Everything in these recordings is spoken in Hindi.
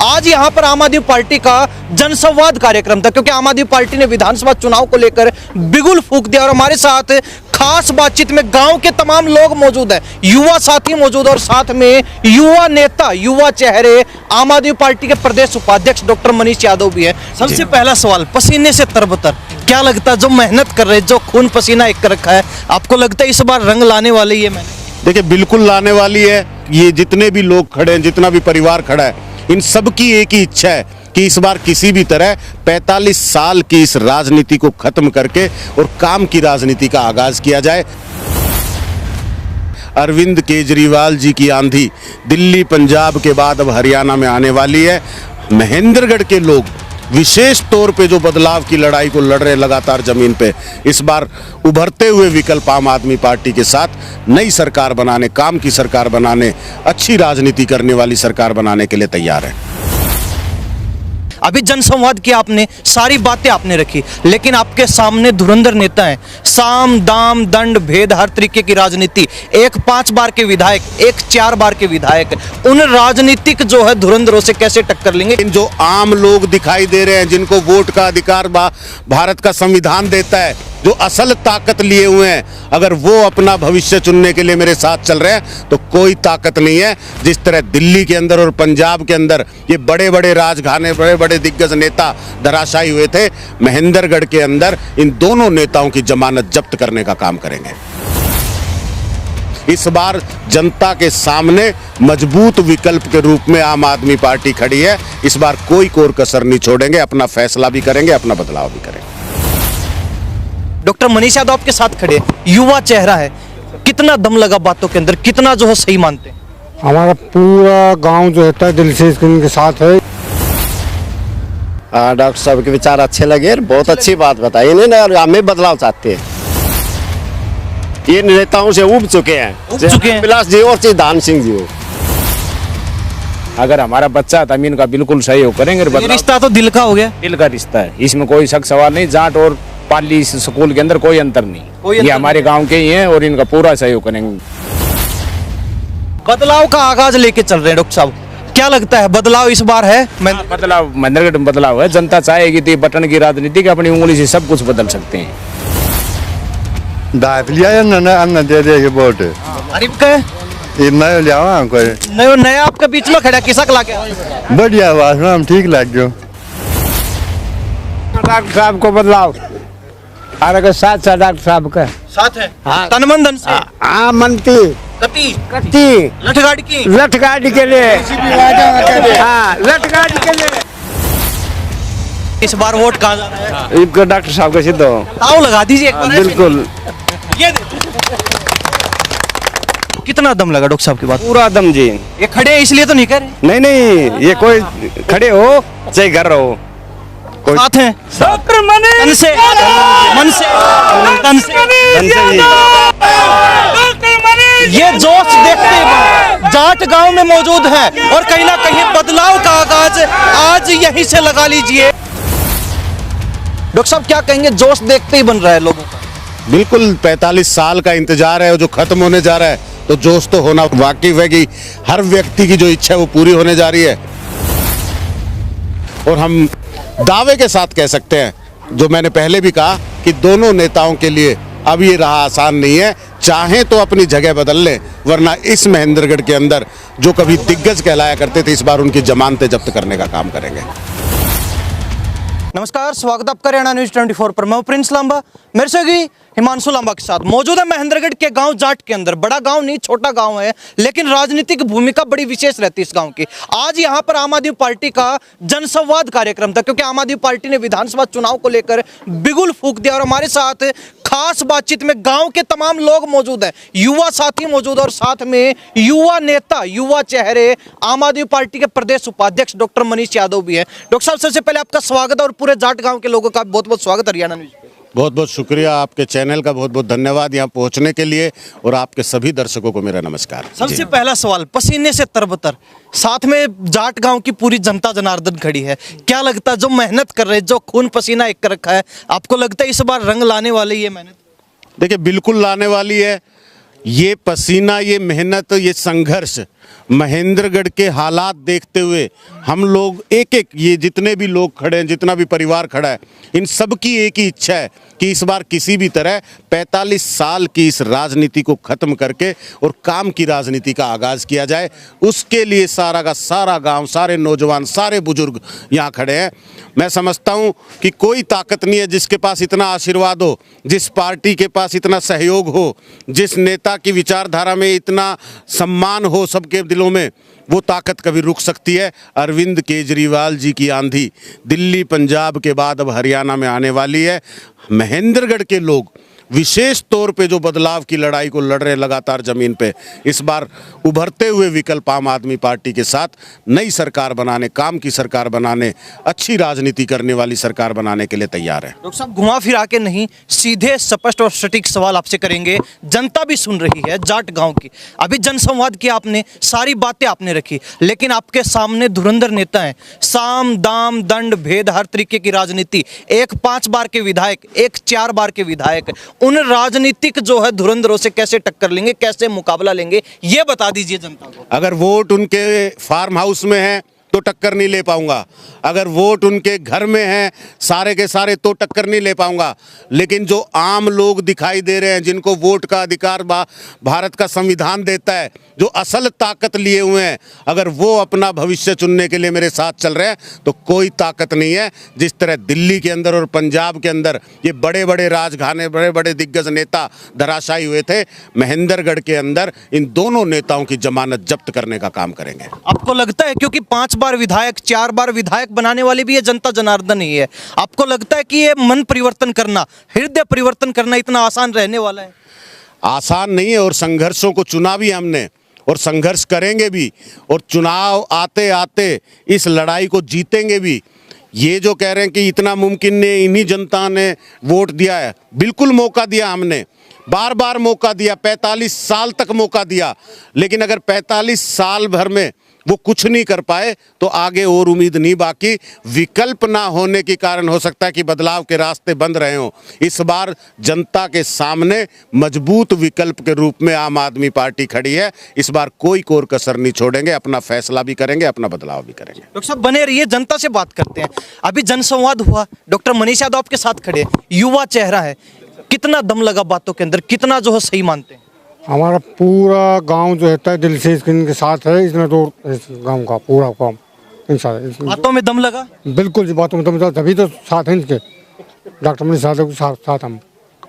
आज यहाँ पर आम आदमी पार्टी का जनसंवाद कार्यक्रम था, क्योंकि आम आदमी पार्टी ने विधानसभा चुनाव को लेकर बिगुल फूंक दिया। और हमारे साथ खास बातचीत में गांव के तमाम लोग मौजूद हैं, युवा साथी मौजूद और साथ में युवा नेता, युवा चेहरे, आम आदमी पार्टी के प्रदेश उपाध्यक्ष डॉक्टर मनीष यादव भी है। सबसे पहला सवाल, पसीने से तरबतर क्या लगता है, जो मेहनत कर रहे, जो खून पसीना एक कर रखा है, आपको लगता है इस बार रंग लाने वाली है? मैंने देखिए, बिल्कुल लाने वाली है। ये जितने भी लोग खड़े हैं, जितना भी परिवार खड़ा है, इन सब की एक ही इच्छा है कि इस बार किसी भी तरह 45 साल की इस राजनीति को खत्म करके और काम की राजनीति का आगाज किया जाए। अरविंद केजरीवाल जी की आंधी दिल्ली पंजाब के बाद अब हरियाणा में आने वाली है। महेंद्रगढ़ के लोग विशेष तौर पे जो बदलाव की लड़ाई को लड़ रहे लगातार जमीन पे, इस बार उभरते हुए विकल्प आम आदमी पार्टी के साथ नई सरकार बनाने, काम की सरकार बनाने, अच्छी राजनीति करने वाली सरकार बनाने के लिए तैयार है। अभी जनसंवाद किया आपने, सारी बातें आपने रखी, लेकिन आपके सामने धुरंधर नेता हैं। साम दाम दंड भेद, हर तरीके की राजनीति, एक 5 बार के विधायक, एक 4 बार के विधायक, उन राजनीतिक जो है धुरंधरों से कैसे टक्कर लेंगे? जो आम लोग दिखाई दे रहे हैं, जिनको वोट का अधिकार भारत का संविधान देता है, जो असल ताकत लिए हुए हैं, अगर वो अपना भविष्य चुनने के लिए मेरे साथ चल रहे हैं तो कोई ताकत नहीं है। जिस तरह दिल्ली के अंदर और पंजाब के अंदर ये बड़े बड़े राजघराने, बड़े बड़े दिग्गज नेता धराशायी हुए थे, महेंद्रगढ़ के अंदर इन दोनों नेताओं की जमानत जब्त करने का काम करेंगे। इस बार जनता के सामने मजबूत विकल्प के रूप में आम आदमी पार्टी खड़ी है। इस बार कोई कोर कसर नहीं छोड़ेंगे, अपना फैसला भी करेंगे, अपना बदलाव भी करेंगे। डॉक्टर मनीष यादव आपके साथ खड़े, युवा चेहरा है, कितना दम लगा बातों के अंदर, कितना जो है सही मानते हैं? हमारा पूरा गांव जो है दिल से इनके साथ है। डॉक्टर साहब के विचार अच्छे लगे, बहुत अच्छी बात बताई इन्हें। हमें बदलाव चाहते हैं, ये नेताओं से उब चुके हैं, विलास जी और सिद्धांत सिंह जी हो। अगर हमारा बच्चा था, इनका बिल्कुल सहयोग करेंगे। रिश्ता तो दिल का हो गया, दिल का रिश्ता है, इसमें कोई शक सवाल नहीं। जाट और पाली स्कूल के अंदर कोई अंतर नहीं, ये हमारे गांव के ही हैं और इनका पूरा सहयोग करेंगे। बदलाव का आगाज लेके चल रहे हैं डॉक्टर साहब, क्या लगता है बदलाव इस बार है? बदलाव महेंद्रगढ़ में बदलाव है। जनता चाहेगी तो बटन की राजनीति की अपनी उंगली से सब कुछ बदल सकते हैं। दे देगी वोट नया आपके बीच में खड़ा, किसक ला के बढ़िया बात, हम ठीक लग गयो। डॉक्टर साहब को बदलाव के साथ साथ डॉक्टर साहब का साथ है, हाँ। तन मन धन से, हाँ, मनती कत्ती लठगाड़ी के लिए, हाँ, लठगाड़ी के लिए। इस बार वोट कहाँ जा रहा है? इनको डॉक्टर साहब का सिद्ध हो, ताऊ लगा दीजिए एक बार। बिल्कुल। ये कितना दम लगा डॉक्टर साहब की बात? पूरा दम जी। ये खड़े हैं इसलिए तो नहीं कर रहे? नहीं, ये कोई खड़े हो चाहे घर रहो, साथ हैं, तन से मन से तन से। ये जोश देखते ही जाट गांव में मौजूद है और कहीं ना कहीं बदलाव का आगाज आज यहीं से लगा लीजिए। डॉक्टर साहब क्या कहेंगे, जोश देखते ही बन रहा है लोगों का? बिल्कुल, 45 साल का इंतजार है जो खत्म होने जा रहा है, तो जोश तो होना वाकिफ है कि हर व्यक्ति की जो इच्छा है वो पूरी होने जा रही है। और हम दावे के साथ कह सकते हैं, जो मैंने पहले भी कहा, कि दोनों नेताओं के लिए अब ये राह आसान नहीं है। चाहें तो अपनी जगह बदल लें, वरना इस महेंद्रगढ़ के अंदर जो कभी दिग्गज कहलाया करते थे, इस बार उनकी जमानतें जब्त करने का काम करेंगे। नमस्कार, स्वागत आपका हरियाणा न्यूज 24 पर। मैं प्रिंस लांबा, मेरे से हिमांशु लांबा के साथ मौजूद है महेंद्रगढ़ के गांव जाट के अंदर। बड़ा गांव नहीं, छोटा गांव है, लेकिन राजनीतिक भूमिका बड़ी विशेष रहती है इस गांव की। आज यहां पर आम आदमी पार्टी का जनसंवाद कार्यक्रम था, क्योंकि आम आदमी पार्टी ने विधानसभा चुनाव को लेकर बिगुल फूंक दिया। और हमारे साथ खास बातचीत में गांव के तमाम लोग मौजूद हैं, युवा साथी मौजूद और साथ में युवा नेता, युवा चेहरे, आम आदमी पार्टी के प्रदेश उपाध्यक्ष डॉक्टर मनीष यादव भी है। डॉक्टर साहब, सबसे पहले आपका स्वागत और पूरे जाट गांव के लोगों का बहुत बहुत स्वागत हरियाणा न्यूज पे। बहुत बहुत शुक्रिया, आपके चैनल का बहुत बहुत धन्यवाद यहाँ पहुँचने के लिए, और आपके सभी दर्शकों को मेरा नमस्कार। सबसे पहला सवाल, पसीने से तरबतर, साथ में जाट गांव की पूरी जनता जनार्दन खड़ी है, क्या लगता है जो मेहनत कर रहे, जो खून पसीना एक कर रखा है, आपको लगता है इस बार रंग लाने वाली है मेहनत? देखिए, बिल्कुल लाने वाली है। ये पसीना, ये मेहनत, ये संघर्ष महेंद्रगढ़ के हालात देखते हुए हम लोग एक एक, ये जितने भी लोग खड़े हैं, जितना भी परिवार खड़ा है, इन सब की एक ही इच्छा है कि इस बार किसी भी तरह 45 साल की इस राजनीति को ख़त्म करके और काम की राजनीति का आगाज़ किया जाए। उसके लिए सारा का सारा गांव, सारे नौजवान, सारे बुजुर्ग यहाँ खड़े हैं। मैं समझता हूँ कि कोई ताकत नहीं है जिसके पास इतना आशीर्वाद हो, जिस पार्टी के पास इतना सहयोग हो, जिस नेता की विचारधारा में इतना सम्मान हो सबके दिलों में, वो ताकत कभी रुक सकती है। अरविंद केजरीवाल जी की आंधी दिल्ली पंजाब के बाद अब हरियाणा में आने वाली है। महेंद्रगढ़ के लोग विशेष तौर पे जो बदलाव की लड़ाई को लड़ रहे लगातार ज़मीन पे, इस बार उभरते हुए विकल्प आम आदमी पार्टी के साथ नई सरकार बनाने, काम की सरकार बनाने, अच्छी राजनीति करने वाली सरकार बनाने के लिए तैयार है। डॉक्टर साहब, घुमा फिरा के नहीं, सीधे स्पष्ट और सटीक सवाल आपसे करेंगे। जनता भी सुन रही है जाट गांव की। अभी जनसंवाद किया आपने, सारी बातें आपने रखी, लेकिन आपके सामने धुरंधर नेता हैं। साम दाम दंड भेद हर तरीके की राजनीति, एक 5 बार के विधायक, एक 4 बार के विधायक, उन राजनीतिक जो है धुरंधरों से कैसे टक्कर लेंगे, कैसे मुकाबला लेंगे, ये बता दीजिए जनता को। अगर वोट उनके फार्म हाउस में है तो टक्कर नहीं ले पाऊंगा, अगर वोट उनके घर में है सारे के सारे तो टक्कर नहीं ले पाऊंगा। लेकिन जो आम लोग दिखाई दे रहे हैं, जिनको वोट का अधिकार भारत का संविधान देता है, जो असल ताकत लिए हुए हैं, अगर वो अपना भविष्य चुनने के लिए मेरे साथ चल रहे हैं तो कोई ताकत नहीं है। जिस तरह दिल्ली के अंदर और पंजाब के अंदर ये बड़े बड़े राजघराने, बड़े बड़े दिग्गज नेता धराशायी हुए थे, महेंद्रगढ़ के अंदर इन दोनों नेताओं की जमानत जब्त करने का काम करेंगे। आपको लगता है, क्योंकि 5 बार विधायक, 4 बार विधायक बनाने वाली भी ये जनता जनार्दन ही है, आपको लगता है कि ये मन परिवर्तन करना, हृदय परिवर्तन करना इतना आसान रहने वाला है? आसान नहीं है, और संघर्षों को चुना भी हमने और संघर्ष करेंगे भी, और चुनाव आते आते इस लड़ाई को जीतेंगे भी। ये जो कह रहे हैं कि इतना मुमकिन नहीं, इन्हीं जनता ने वोट दिया है, बिल्कुल मौका दिया हमने, बार बार मौका दिया, 45 साल तक मौका दिया। लेकिन अगर 45 साल भर में वो कुछ नहीं कर पाए तो आगे और उम्मीद नहीं बाकी। विकल्प ना होने के कारण हो सकता है कि बदलाव के रास्ते बंद रहे हों। इस बार जनता के सामने मजबूत विकल्प के रूप में आम आदमी पार्टी खड़ी है। इस बार कोई कोर कसर नहीं छोड़ेंगे, अपना फैसला भी करेंगे, अपना बदलाव भी करेंगे। डॉक्टर साहब बने रहिए, जनता से बात करते हैं। अभी जनसंवाद हुआ, डॉक्टर मनीष यादव आपके साथ खड़े, युवा चेहरा है, कितना दम लगा बातों के अंदर, कितना जो है सही मानते हैं? हमारा पूरा गांव जो है दिल से इनके साथ है। इसमें तो इस गांव का पूरा काम इंशाल्लाह बातों में दम लगा, बिल्कुल जी, बातों में दम, तभी तो साथ हैं इनके, डॉक्टर मनीष यादव के साथ हम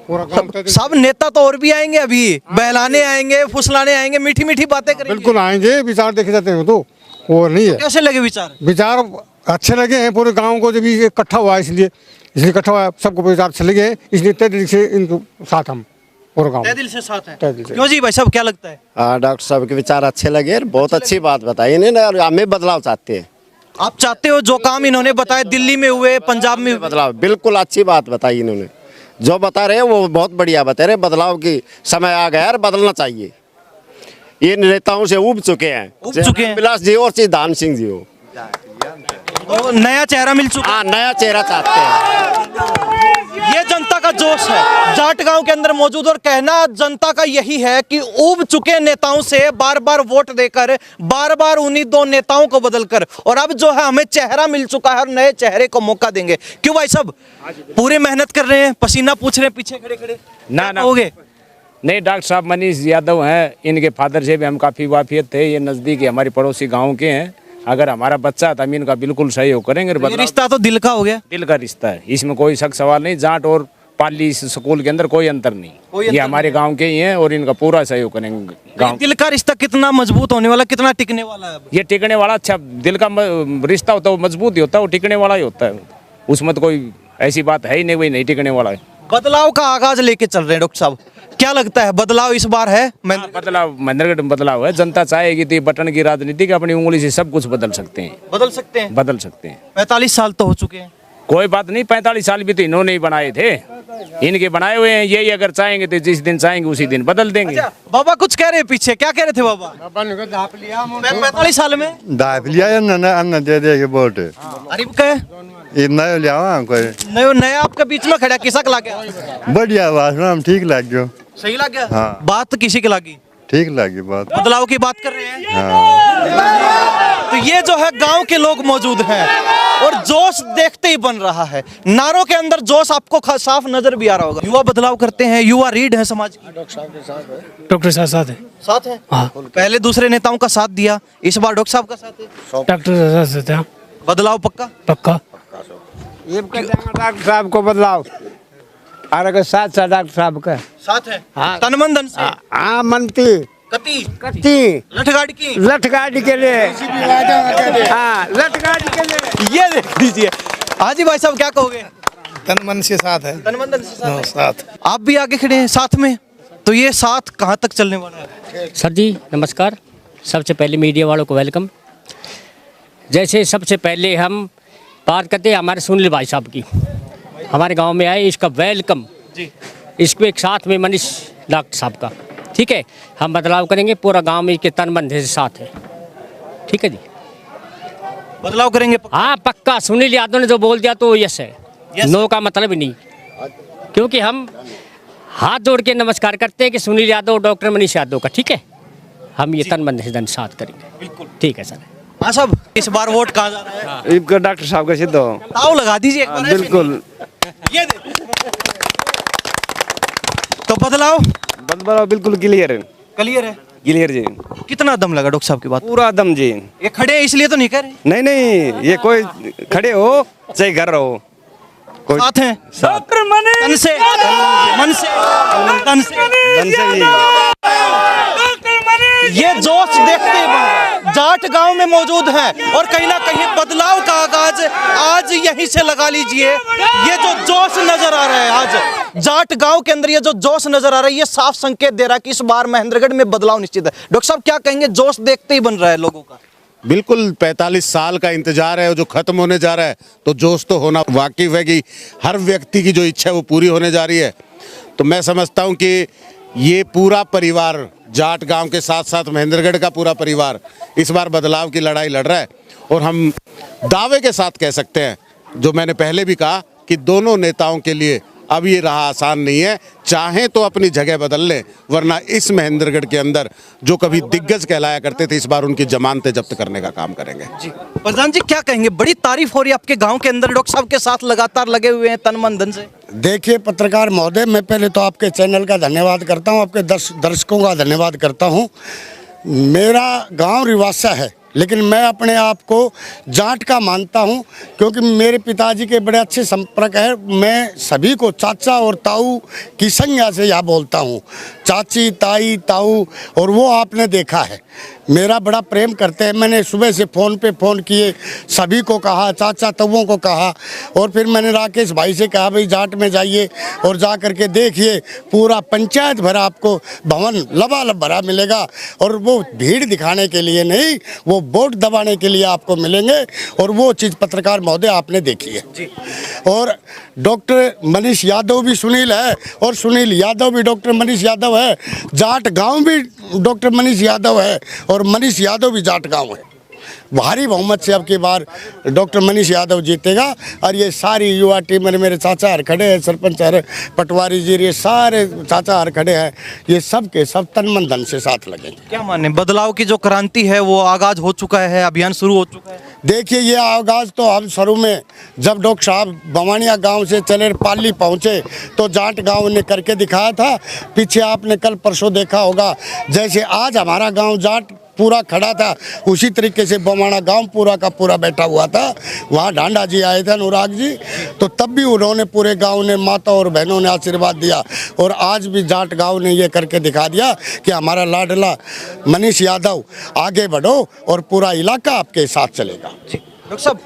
पूरा गांव। सब नेता तो और भी आएंगे, अभी बहलाने आएंगे, फुसलाने आएंगे, मीठी मीठी बातें करेंगे। बिल्कुल आएंगे, विचार देखे जाते हैं तो और नहीं है। कैसे लगे विचार? विचार अच्छे लगे हैं पूरे गांव को, जब ये इकट्ठा हुआ इसलिए इकट्ठा हुआ, सबको विचार अच्छे लगे हैं, इसलिए तय दिल से इनके साथ हम पूरा गांव तय दिल से साथ हैं। तय दिल से। क्यों जी भाई साहब, क्या लगता है? हाँ, डॉक्टर साहब के विचार अच्छे लगे, बहुत अच्छी बात बताई इन्होंने। हमें बदलाव चाहते हैं, आप चाहते हो जो काम इन्होंने बताया दिल्ली में हुए, पंजाब में हुए? बदलाव बिल्कुल अच्छी बात बताई इन्होंने। जो बता रहे हैं वो बहुत बढ़िया बता रहे, बदलाव की समय आ गया है, बदलना चाहिए। ये नेताओं से उब चुके हैं, बिलास जी और सिद्धांत सिंह जी हो, तो नया चेहरा मिल चुका। हाँ, नया चेहरा चाहते हैं। ये जनता का जोश है जाट गांव के अंदर मौजूद, और कहना जनता का यही है कि उब चुके नेताओं से बार बार वोट देकर, बार बार उन्हीं 2 नेताओं को बदलकर, और अब जो है हमें चेहरा मिल चुका है और नए चेहरे को मौका देंगे। क्यों भाई साहब, पूरी मेहनत कर रहे हैं, पसीना पूछ रहे हैं, पीछे खड़े खड़े ना हो गए? नहीं, डॉक्टर साहब मनीष यादव हैं, इनके फादर से भी हम काफ़ी वाकिफ थे, ये नज़दीकी हमारे पड़ोसी गाँव के हैं। अगर हमारा बच्चा था, हम इनका बिल्कुल सहयोग करेंगे। ये रिश्ता तो दिल का हो गया, दिल का रिश्ता है, इसमें कोई शक सवाल नहीं। जाट और पाली स्कूल के अंदर कोई अंतर नहीं, ये हमारे गांव के ही हैं और इनका पूरा सहयोग करेंगे। गांव दिल का रिश्ता कितना मजबूत होने वाला, कितना टिकने वाला है? ये टिकने वाला, अच्छा दिल का रिश्ता होता है वो मजबूत ही होता है, वो टिकने वाला ही होता है, उसमें तो कोई ऐसी बात है ही नहीं, वही नहीं टिकने वाला है। बदलाव का आगाज लेके चल रहे हैं डॉक्टर साहब, क्या लगता है बदलाव इस बार है? बदलाव महेंद्रगढ़ में बदलाव है। जनता चाहेगी तो बटन की राजनीति की अपनी उंगली से सब कुछ बदल सकते हैं, बदल सकते हैं, बदल सकते हैं। 45 साल तो हो चुके हैं, कोई बात नहीं, 45 साल भी तो इन्होंने ही बनाए थे, इनके बनाए हुए हैं। यही अगर चाहेंगे तो जिस दिन चाहेंगे उसी दिन बदल देंगे। अच्छा, बाबा कुछ कह रहे हैं पीछे, क्या कह रहे थे बाबा? 45 साल में दाप लिया या न दे दे वोट अरे कहे इतना लिया कोई नया आपके बीच में खड़ा, किसक लग गया? बढ़िया बात हम ठीक लग गयो। सही लग गया? हाँ। बात किसी की लगी? ठीक लगी बहुत। बदलाव की बात कर रहे हैं। हाँ। तो ये जो है गांव के लोग मौजूद हैं और जोश देखते ही बन रहा है। नारों के अंदर जोश आपको साफ नजर भी आ रहा होगा। युवा बदलाव करते हैं, युवा रीढ़ है समाज की। डॉक्टर साहब साथ है। साथ है। हाँ। पहले दूसरे नेताओं का साथ दिया, इस बार डॉक्टर साहब का साथ है। डॉक्टर साहब साथ है। बदलाव पक्का। पक्का। ये डॉक्टर साहब को बदलाव अरे साथ साथ डॉक्टर साहब का साथ है। हाँ। तन मन धन से। हाँ मनती कती कत्ती लठगाड़ की लठगाड़ी के लिए हाँ लठगाड़ी के लिए ये देख लीजिए। हाजी भाई साहब क्या कहोगे? तन मन से साथ है। तन मन धन से साथ है। साथ आप भी आगे खड़े हैं साथ में, तो ये साथ कहाँ तक चलने वाला है? सर जी नमस्कार। सबसे पहले मीडिया वालों को वेलकम। जैसे सबसे पहले हम बात करते हैं हमारे सुनील भाई साहब की, हमारे गांव में आए, इसका वेलकम जी। इसको एक साथ में मनीष डॉक्टर साहब का, ठीक है। हम बदलाव करेंगे, पूरा गांव में इसके तन मन से साथ है, ठीक है जी। बदलाव करेंगे पक्का। हाँ पक्का। सुनील यादव ने जो बोल दिया तो यस है, नो का मतलब ही नहीं, क्योंकि हम हाथ जोड़ के नमस्कार करते हैं कि सुनील यादव डॉक्टर मनीष यादव का, ठीक है। हम ये तन मन से साथ करेंगे, बिल्कुल ठीक है सर। हाँ साहब, इस बार वोट कहाँ जा रहा है? इनका डॉक्टर साहब का सिद्ध हो ताव लगा दीजिए एक बार। बिल्कुल। ये देखो। तो बदलाव बदलाव बिल्कुल क्लियर है। क्लियर है। क्लियर जी। कितना दम लगा डॉक्टर साहब की बात? पूरा दम जी। ये खड़े हैं इसलिए तो नहीं कह रहे। नहीं नहीं ये कोई खड़े हो चाहे घर रहो कोई साथ हैं। डॉक्टर तन से मन से तन से धन से जी। ये जोश देखते ही बन रहा है। जाट गांव में मौजूद हैं और कहीं ना कहीं बदलाव का आगाज आज यहीं से लगा लीजिए। ये जो जोश नजर आ रहा है आज जाट गांव के अंदर, ये जो जोश नजर आ रहा है, ये साफ संकेत दे रहा है कि इस बार महेंद्रगढ़ में बदलाव निश्चित है। डॉक्टर साहब क्या कहेंगे? जोश देखते ही बन रहा है लोगों का। बिल्कुल 45 साल का इंतजार है जो खत्म होने जा रहा है, तो जोश तो होना वाकिफ है कि हर व्यक्ति की जो इच्छा है वो पूरी होने जा रही है। तो मैं समझता हूँ कि ये पूरा परिवार, जाट गांव के साथ साथ महेंद्रगढ़ का पूरा परिवार इस बार बदलाव की लड़ाई लड़ रहा है। और हम दावे के साथ कह सकते हैं, जो मैंने पहले भी कहा, कि दोनों नेताओं के लिए अब ये राह आसान नहीं है। चाहें तो अपनी जगह बदल लें, वरना इस महेंद्रगढ़ के अंदर जो कभी दिग्गज कहलाया करते थे, इस बार उनकी जमानतें जब्त करने का काम करेंगे। जी प्रधान जी क्या कहेंगे? बड़ी तारीफ हो रही है आपके गांव के अंदर, डॉक्टर साहब के साथ लगातार लगे हुए हैं तन मन धन से। देखिए पत्रकार महोदय, मैं पहले तो आपके चैनल का धन्यवाद करता हूं, आपके दर्शकों का धन्यवाद करता हूं। मेरा गांव रिवासा है, लेकिन मैं अपने आप को जाट का मानता हूं, क्योंकि मेरे पिताजी के बड़े अच्छे संपर्क है। मैं सभी को चाचा और ताऊ की संज्ञा से यहाँ बोलता हूं, चाची ताई ताऊ, और वो आपने देखा है मेरा बड़ा प्रेम करते हैं। मैंने सुबह से फ़ोन पे फ़ोन किए, सभी को कहा, चाचा ताऊओं को कहा, और फिर मैंने राकेश भाई से कहा भाई जाट में जाइए और जा करके देखिए, पूरा पंचायत भरा आपको भवन लबालब भरा मिलेगा। और वो भीड़ दिखाने के लिए नहीं, वो वोट दबाने के लिए आपको मिलेंगे, और वो चीज़ पत्रकार महोदय आपने देखी है। और डॉक्टर मनीष यादव भी सुनील है, और सुनील यादव भी डॉक्टर मनीष यादव है। जाट गांव भी डॉक्टर मनीष यादव है, और मनीष यादव भी जाट गांव है। भारी बहुमत से अब की बार डॉक्टर मनीष यादव जीतेगा। और ये सारी युवा टीम, मेरे चाचा हर खड़े हैं, सरपंच हर पटवारी जी, ये सारे चाचा हर खड़े हैं, ये सब के सब तन मन धन से साथ लगेंगे। क्या माने, बदलाव की जो क्रांति है वो आगाज हो चुका है, अभियान शुरू हो चुका है? देखिए ये आगाज तो हम शुरू में जब डॉक्टर साहब बवानिया गांव से चले पाली पहुंचे तो जाट गांव ने करके दिखाया था। पीछे आपने कल परसों देखा होगा, जैसे आज हमारा गांव जाट पूरा खड़ा था, उसी तरीके से बवाना गांव पूरा का पूरा बैठा हुआ था। वहाँ ढांडा जी आए थे, अनुराग जी, तो तब भी उन्होंने पूरे गांव ने, माता और बहनों ने आशीर्वाद दिया। और आज भी जाट गांव ने ये करके दिखा दिया कि हमारा लाडला मनीष यादव, आगे बढ़ो और पूरा इलाका आपके साथ चलेगा। डॉक्टर साहब,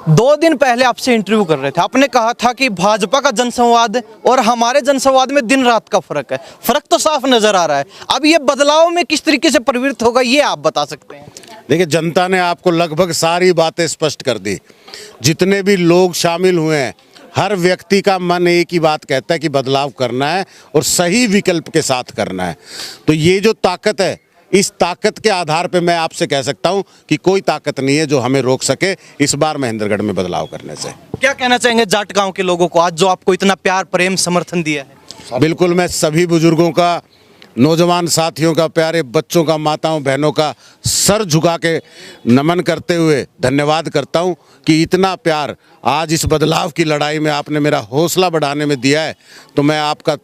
2 दिन पहले आपसे इंटरव्यू कर रहे थे, आपने कहा था कि भाजपा का जनसंवाद और हमारे जनसंवाद में दिन रात का फर्क है। फर्क तो साफ नजर आ रहा है। अब ये बदलाव में किस तरीके से परिवर्तित होगा, ये आप बता सकते हैं? देखिए, जनता ने आपको लगभग सारी बातें स्पष्ट कर दी। जितने भी लोग शामिल हुए हैं, हर व्यक्ति का मन एक ही बात कहता है कि बदलाव करना है और सही विकल्प के साथ करना है। तो ये जो ताकत है, इस ताकत के आधार पे मैं आपसे कह सकता हूं कि कोई ताकत नहीं है जो हमें रोक सके इस बार महेंद्रगढ़ में बदलाव करने से। क्या कहना चाहेंगे जाट गांव के लोगों को आज जो आपको इतना प्यार प्रेम समर्थन दिया है? बिल्कुल, मैं सभी बुजुर्गों का नौजवान साथियों का, प्यारे बच्चों का, माताओं बहनों का सर झुका के नमन करते हुए धन्यवाद करता हूं कि इतना प्यार आज इस बदलाव की लड़ाई में आपने मेरा हौसला बढ़ाने में दिया है। तो मैं आपका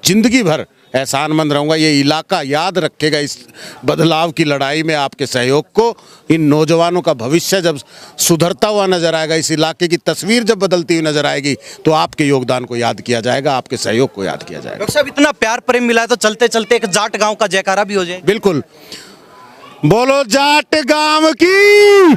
जिंदगी भर एहसानमंद रहूँगा। ये इलाका याद रखेगा इस बदलाव की लड़ाई में आपके सहयोग को। इन नौजवानों का भविष्य जब सुधरता हुआ नजर आएगा, इस इलाके की तस्वीर जब बदलती हुई नजर आएगी, तो आपके योगदान को याद किया जाएगा, आपके सहयोग को याद किया जाएगा। डॉक्टर साहब, इतना प्यार प्रेम मिला है तो चलते चलते एक जाट गांव का जयकारा भी हो जाए। बिल्कुल, बोलो जाट गांव की।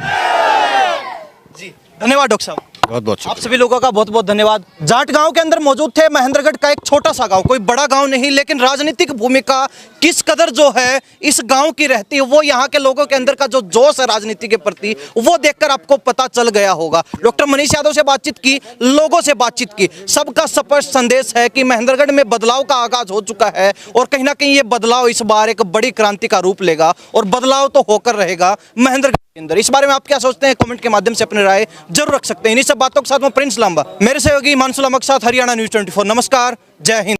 जी धन्यवाद डॉक्टर साहब, बहुत बहुत आप सभी लोगों का बहुत बहुत धन्यवाद। जाट गांव के अंदर मौजूद थे, महेंद्रगढ़ का एक छोटा सा गांव, कोई बड़ा गांव नहीं, लेकिन राजनीतिक भूमिका किस कदर जो है इस गांव की रहती है, वो यहाँ के लोगों के अंदर का जो जोश है राजनीति के प्रति, वो देखकर आपको पता चल गया होगा। डॉक्टर मनीष यादव से बातचीत की, लोगों से बातचीत की, सबका स्पष्ट संदेश है कि महेंद्रगढ़ में बदलाव का आगाज हो चुका है और कहीं ना कहीं ये बदलाव इस बार एक बड़ी क्रांति का रूप लेगा और बदलाव तो होकर रहेगा महेंद्रगढ़ के अंदर। इस बारे में आप क्या सोचते हैं? कमेंट के माध्यम से अपनी राय जरूर रख सकते हैं। इन्हीं सब बातों के साथ मैं प्रिंस लांबा, मेरे सहयोगी हिमांशु लांबा के साथ हरियाणा न्यूज़ 24। नमस्कार, जय हिंद।